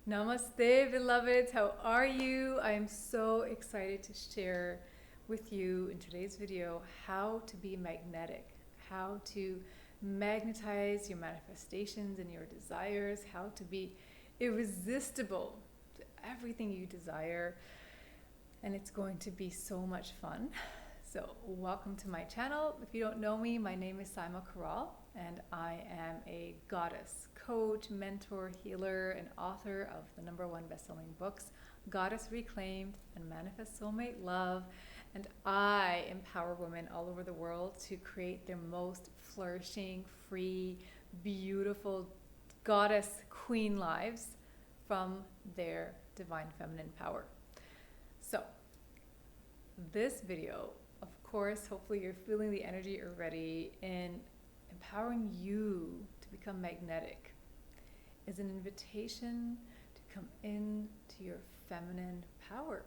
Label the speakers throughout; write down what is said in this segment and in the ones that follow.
Speaker 1: Namaste, beloveds. How are you? I am so excited to share with you in today's video how to be magnetic, how to magnetize your manifestations and your desires, how to be irresistible to everything you desire. And it's going to be so much fun. So welcome to my channel. If you don't know me, my name is Syma Kharal, and I am a goddess, coach, mentor, healer, and author of the #1 best-selling books, Goddess Reclaimed and Manifest Soulmate Love. And I empower women all over the world to create their most flourishing, free, beautiful goddess queen lives from their divine feminine power. So this video, of course, hopefully you're feeling the energy already, in empowering you to become magnetic, is an invitation to come into your feminine power.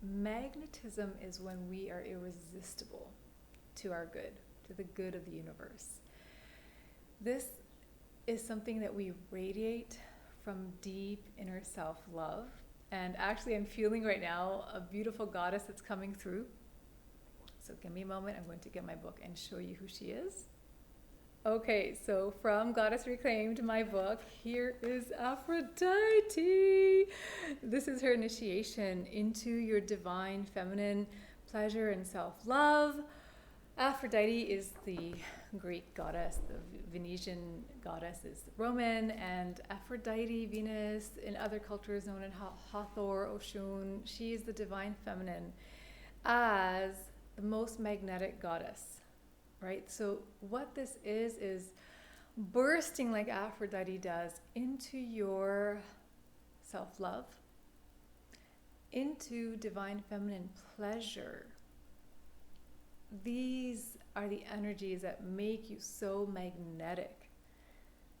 Speaker 1: Magnetism is when we are irresistible to our good, to the good of the universe. This is something that we radiate from deep inner self-love. And actually, I'm feeling right now a beautiful goddess that's coming through. So give me a moment. I'm going to get my book and show you who she is. Okay, so from Goddess Reclaimed, my book, here is Aphrodite. This is her initiation into your divine feminine pleasure and self-love. Aphrodite is the Greek goddess, the Venetian goddess is Roman, and Aphrodite, Venus, in other cultures known as Hathor, Oshun, she is the divine feminine as the most magnetic goddess, right? So what this is bursting like Aphrodite does into your self-love, into divine feminine pleasure. These are the energies that make you so magnetic,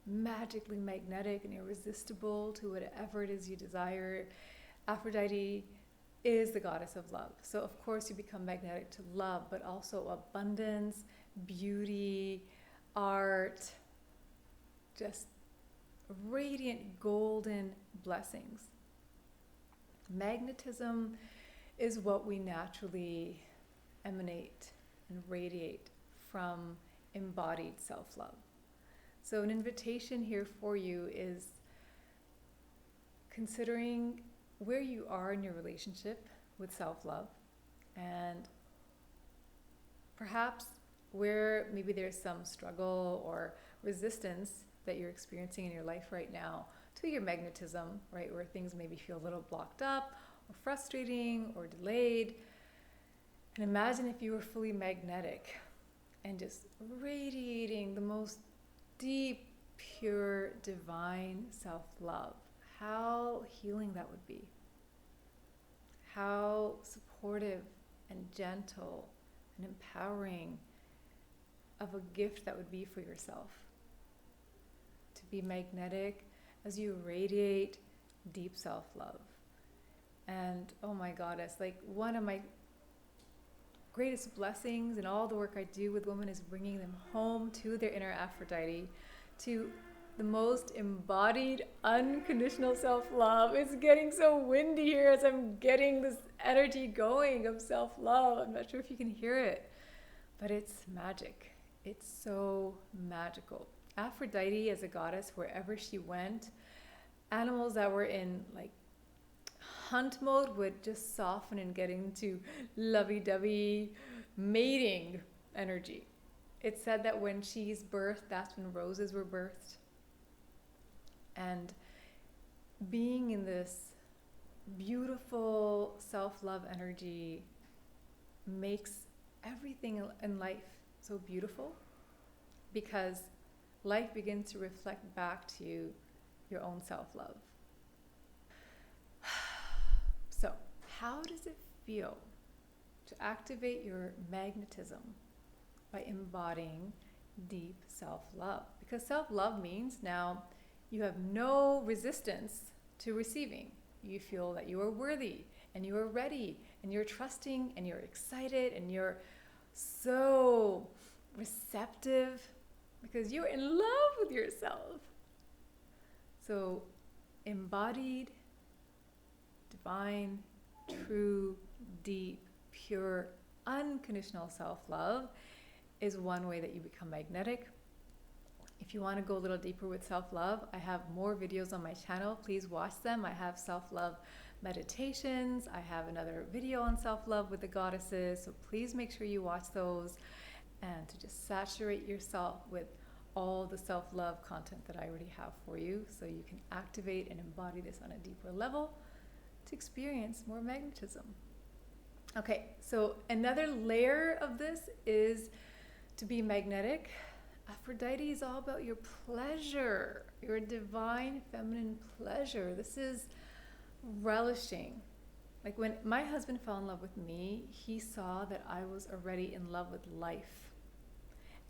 Speaker 1: magically magnetic and irresistible to whatever it is you desire. Aphrodite is the goddess of love. So of course you become magnetic to love, but also abundance, beauty, art, just radiant golden blessings. Magnetism is what we naturally emanate and radiate from embodied self-love. So an invitation here for you is considering where you are in your relationship with self-love, and perhaps where maybe there's some struggle or resistance that you're experiencing in your life right now to your magnetism, right? Where things maybe feel a little blocked up or frustrating or delayed. And imagine if you were fully magnetic and just radiating the most deep, pure, divine self-love. How healing that would be. How supportive and gentle and empowering of a gift that would be for yourself. To be magnetic as you radiate deep self-love. And oh my goddess, like one of my greatest blessings in all the work I do with women is bringing them home to their inner Aphrodite, to the most embodied, unconditional self-love. It's getting so windy here as I'm getting this energy going of self-love. I'm not sure if you can hear it, but it's magic. It's so magical. Aphrodite as a goddess, wherever she went, animals that were in like hunt mode would just soften and get into lovey-dovey mating energy. It's said that when she's birthed, that's when roses were birthed. And being in this beautiful self-love energy makes everything in life so beautiful, because life begins to reflect back to you your own self-love. So, how does it feel to activate your magnetism by embodying deep self-love? Because self-love means now you have no resistance to receiving. You feel that you are worthy and you are ready and you're trusting and you're excited and you're so receptive because you're in love with yourself. So embodied, divine, true, deep, pure, unconditional self-love is one way that you become magnetic. If you want to go a little deeper with self-love, I have more videos on my channel. Please watch them. I have self-love meditations. I have another video on self-love with the goddesses. So please make sure you watch those, and to just saturate yourself with all the self-love content that I already have for you, so you can activate and embody this on a deeper level to experience more magnetism. Okay, so another layer of this is to be magnetic. Aphrodite is all about your pleasure, your divine feminine pleasure. This is relishing. Like when my husband fell in love with me, he saw that I was already in love with life.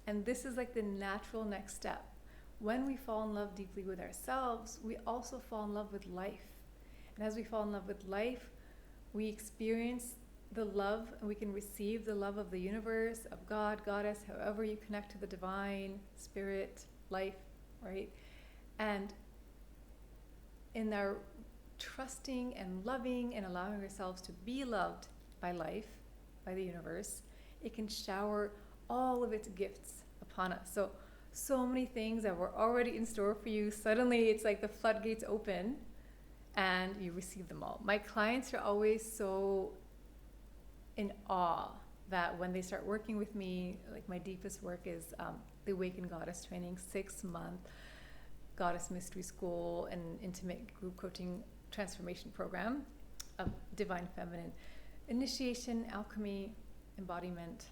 Speaker 1: And this is like the natural next step. When we fall in love deeply with ourselves, we also fall in love with life. And as we fall in love with life, we experience the love, and we can receive the love of the universe, of God, goddess, however you connect to the divine, spirit, life, right? And in our trusting and loving and allowing ourselves to be loved by life, by the universe, it can shower all of its gifts upon us. So many things that were already in store for you, suddenly it's like the floodgates open and you receive them all. My clients are always so in awe that when they start working with me, like my deepest work is the Awakened Goddess Training, 6-month Goddess Mystery School and intimate group coaching transformation program of divine feminine initiation, alchemy, embodiment.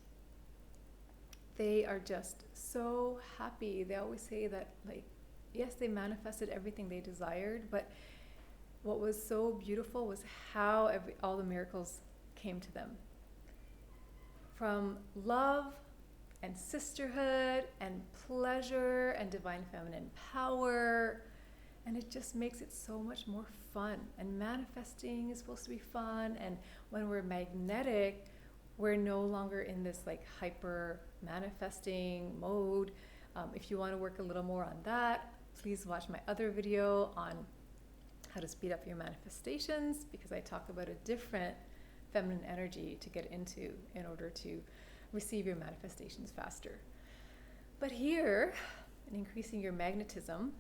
Speaker 1: They are just so happy. They always say that, like, yes, they manifested everything they desired, but what was so beautiful was how all the miracles came to them. From love and sisterhood and pleasure and divine feminine power. And it just makes it so much more fun. And manifesting is supposed to be fun. And when we're magnetic, we're no longer in this like hyper manifesting mode. If you want to work a little more on that, please watch my other video on how to speed up your manifestations, because I talk about a different feminine energy to get into in order to receive your manifestations faster. But here, in increasing your magnetism,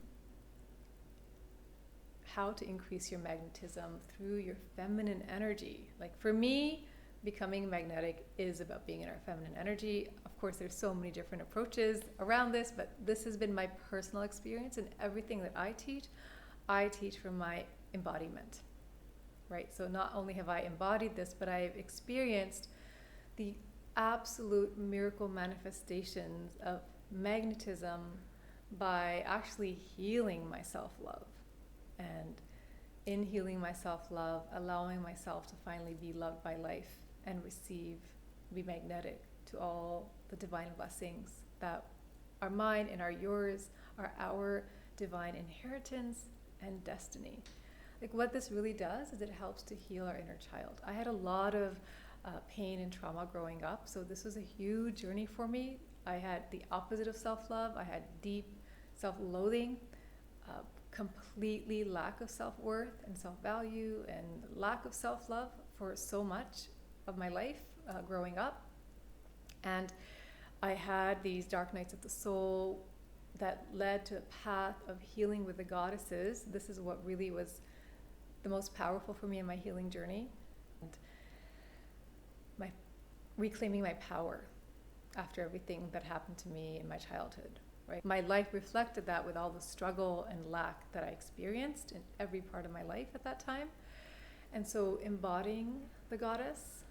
Speaker 1: how to increase your magnetism through your feminine energy. Like for me, becoming magnetic is about being in our feminine energy. Of course, there's so many different approaches around this, but this has been my personal experience, and everything that I teach from my embodiment. Right? So not only have I embodied this, but I've experienced the absolute miracle manifestations of magnetism by actually healing my self-love. And in healing my self-love, allowing myself to finally be loved by life and be magnetic to all the divine blessings that are mine and are yours, are our divine inheritance and destiny. Like what this really does is it helps to heal our inner child. I had a lot of pain and trauma growing up, so this was a huge journey for me. I had the opposite of self-love. I had deep self-loathing, completely lack of self-worth and self-value, and lack of self-love for so much of my life growing up. And I had these dark nights of the soul that led to a path of healing with the goddesses. This is what really was the most powerful for me in my healing journey. And reclaiming my power after everything that happened to me in my childhood. Right? My life reflected that with all the struggle and lack that I experienced in every part of my life at that time. And so embodying the goddess,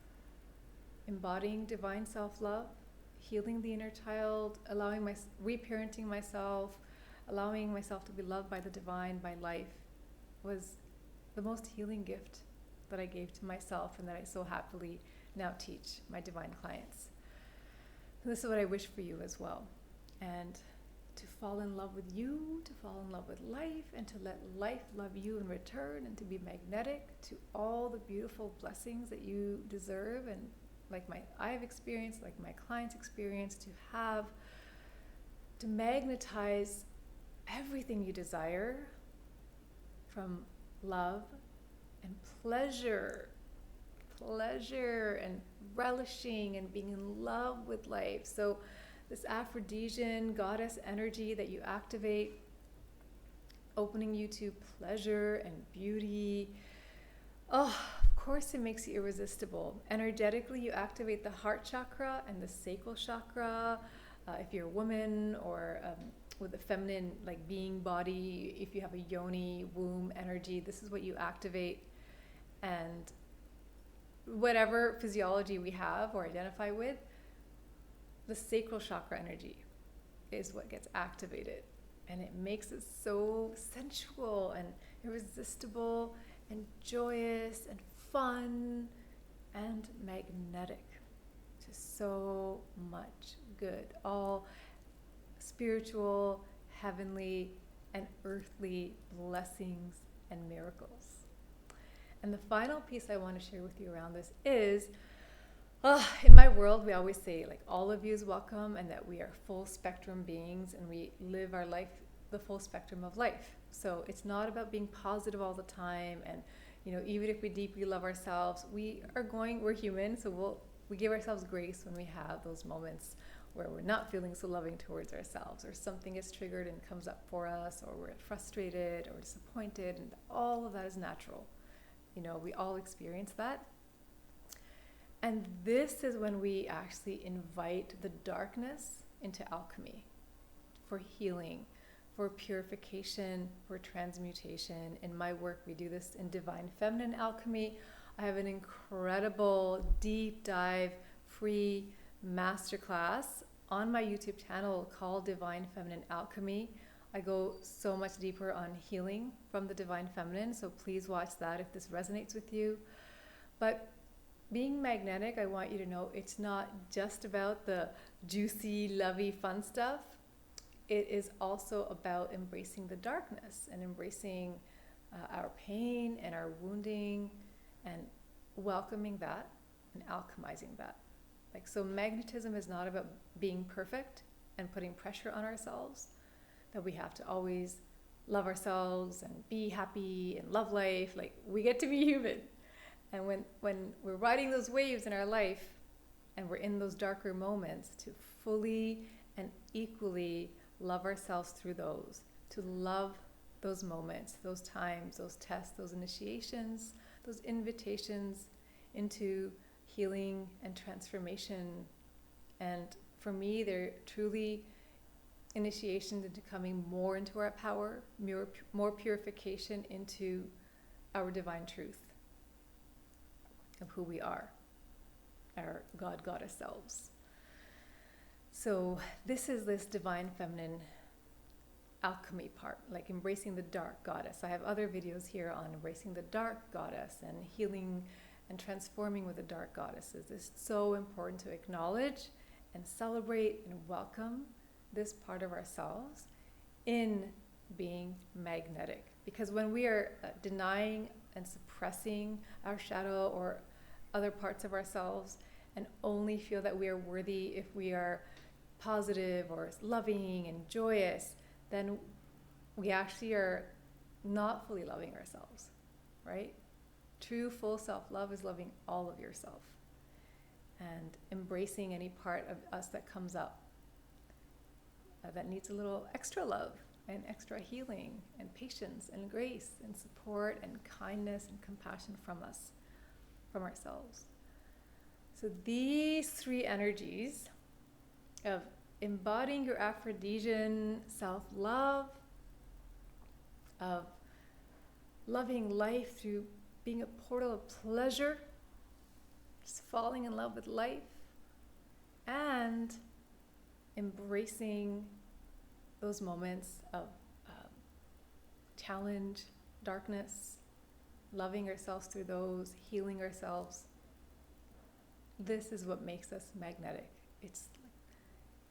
Speaker 1: embodying divine self-love, healing the inner child, reparenting myself, allowing myself to be loved by the divine, by life, was the most healing gift that I gave to myself, and that I so happily now teach my divine clients. And this is what I wish for you as well. And to fall in love with you, to fall in love with life, and to let life love you in return, and to be magnetic to all the beautiful blessings that you deserve, and I've experienced, like my clients experience, to magnetize everything you desire from love and pleasure and relishing and being in love with life. So this Aphrodisian goddess energy that you activate, opening you to pleasure and beauty. Oh, of course it makes you irresistible. Energetically, you activate the heart chakra and the sacral chakra. If you're a woman, or with a feminine like being body, if you have a yoni, womb energy, this is what you activate. And whatever physiology we have or identify with, the sacral chakra energy is what gets activated. And it makes it so sensual and irresistible and joyous and fun and magnetic. Just so much good. All spiritual, heavenly, and earthly blessings and miracles. And the final piece I want to share with you around this is, in my world, we always say like all of you is welcome, and that we are full spectrum beings and we live our life, the full spectrum of life. So it's not about being positive all the time. And, you know, even if we deeply love ourselves, we're human. So we give ourselves grace when we have those moments where we're not feeling so loving towards ourselves, or something is triggered and comes up for us, or we're frustrated or disappointed, and all of that is natural. You know, we all experience that. And this is when we actually invite the darkness into alchemy, for healing, for purification, for transmutation. In my work, we do this in Divine Feminine Alchemy. I have an incredible deep dive free masterclass on my YouTube channel called Divine Feminine Alchemy. I go so much deeper on healing from the Divine Feminine, so please watch that if this resonates with you. But being magnetic, I want you to know, it's not just about the juicy, lovey, fun stuff. It is also about embracing the darkness and embracing our pain and our wounding, and welcoming that and alchemizing that. Like, so magnetism is not about being perfect and putting pressure on ourselves, that we have to always love ourselves and be happy and love life. Like, we get to be human. And when we're riding those waves in our life and we're in those darker moments, to fully and equally love ourselves through those, to love those moments, those times, those tests, those initiations, those invitations into healing and transformation. And for me, they're truly initiations into coming more into our power, more purification into our divine truth of who we are, our God, Goddess selves. So this is this Divine Feminine Alchemy part, like embracing the dark goddess. I have other videos here on embracing the dark goddess and healing and transforming with the dark goddesses. It's so important to acknowledge and celebrate and welcome this part of ourselves in being magnetic. Because when we are denying and suppressing our shadow or other parts of ourselves, and only feel that we are worthy if we are positive or loving and joyous, then we actually are not fully loving ourselves, right? True full self-love is loving all of yourself and embracing any part of us that comes up that needs a little extra love and extra healing and patience and grace and support and kindness and compassion from us, from ourselves. So these three energies of embodying your Aphrodisian self-love, of loving life through being a portal of pleasure, just falling in love with life, and embracing those moments of challenge, darkness, loving ourselves through those, healing ourselves. This is what makes us magnetic. It's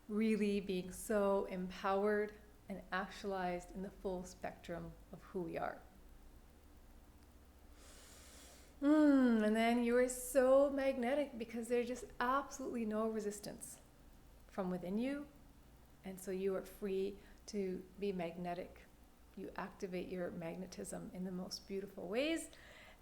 Speaker 1: really being so empowered and actualized in the full spectrum of who we are. And then you are so magnetic because there's just absolutely no resistance from within you. And so you are free to be magnetic. you activate your magnetism in the most beautiful ways.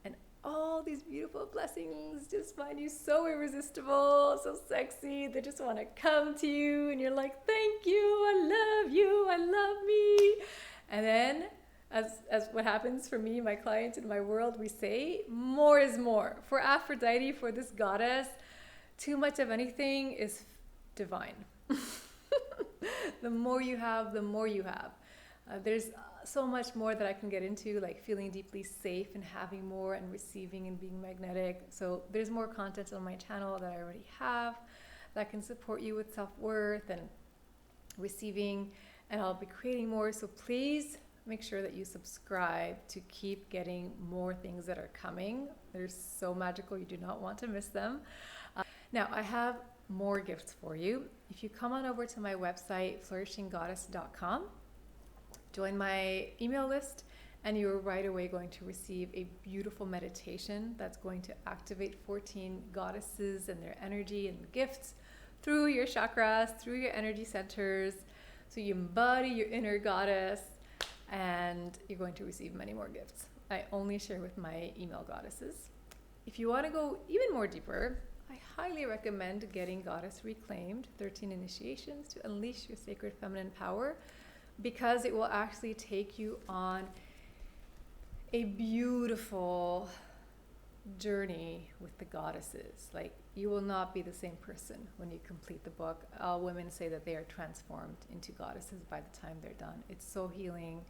Speaker 1: And all these beautiful blessings just find you so irresistible, so sexy. They just want to come to you, and you're like, thank you, I love you, I love me. And then, as what happens for me, my clients, in my world, we say, more is more. For Aphrodite, for this goddess, too much of anything is divine. The more you have, the more you have. There's so much more that I can get into, like feeling deeply safe and having more and receiving and being magnetic. So there's more content on my channel that I already have that can support you with self-worth and receiving, and I'll be creating more. So please make sure that you subscribe to keep getting more things that are coming. They're so magical, you do not want to miss them. Now I have more gifts for you. If you come on over to my website, flourishinggoddess.com, join my email list, and you're right away going to receive a beautiful meditation that's going to activate 14 goddesses and their energy and gifts through your chakras, through your energy centers. So you embody your inner goddess, and you're going to receive many more gifts. I only share with my email goddesses. If you want to go even more deeper, I highly recommend getting Goddess Reclaimed, 13 Initiations to Unleash Your Sacred Feminine Power, because it will actually take you on a beautiful journey with the goddesses. Like, you will not be the same person when you complete the book. All women say that they are transformed into goddesses by the time they're done. It's so healing,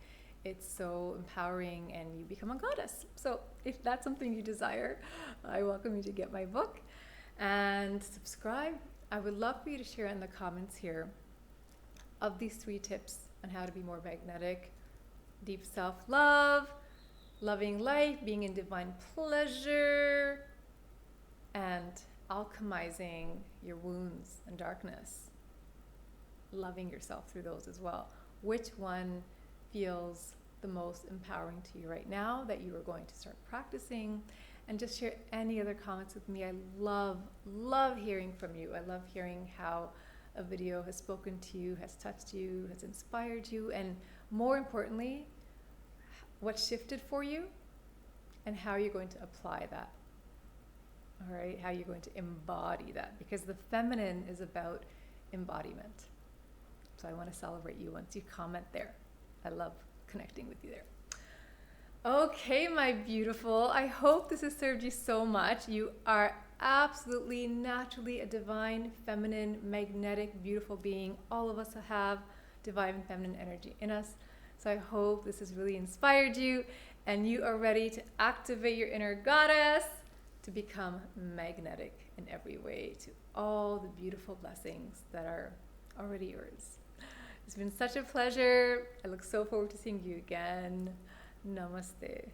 Speaker 1: it's so empowering, and you become a goddess. So if that's something you desire, I welcome you to get my book and subscribe. I would love for you to share in the comments here of these 3 tips on how to be more magnetic: deep self-love, loving life, being in divine pleasure, and alchemizing your wounds and darkness, loving yourself through those as well. Which one feels the most empowering to you right now that you are going to start practicing? And just share any other comments with me. I love hearing from you. I love hearing how a video has spoken to you, has touched you, has inspired you, and more importantly, what shifted for you and how you're going to apply that. All right, how you're going to embody that, because the feminine is about embodiment. So I want to celebrate you once you comment there. I love connecting with you there. Okay, my beautiful, I hope this has served you so much. You are absolutely naturally a divine, feminine, magnetic, beautiful being. All of us have divine feminine energy in us. So I hope this has really inspired you, and you are ready to activate your inner goddess to become magnetic in every way to all the beautiful blessings that are already yours. It's been such a pleasure. I look so forward to seeing you again. Namaste.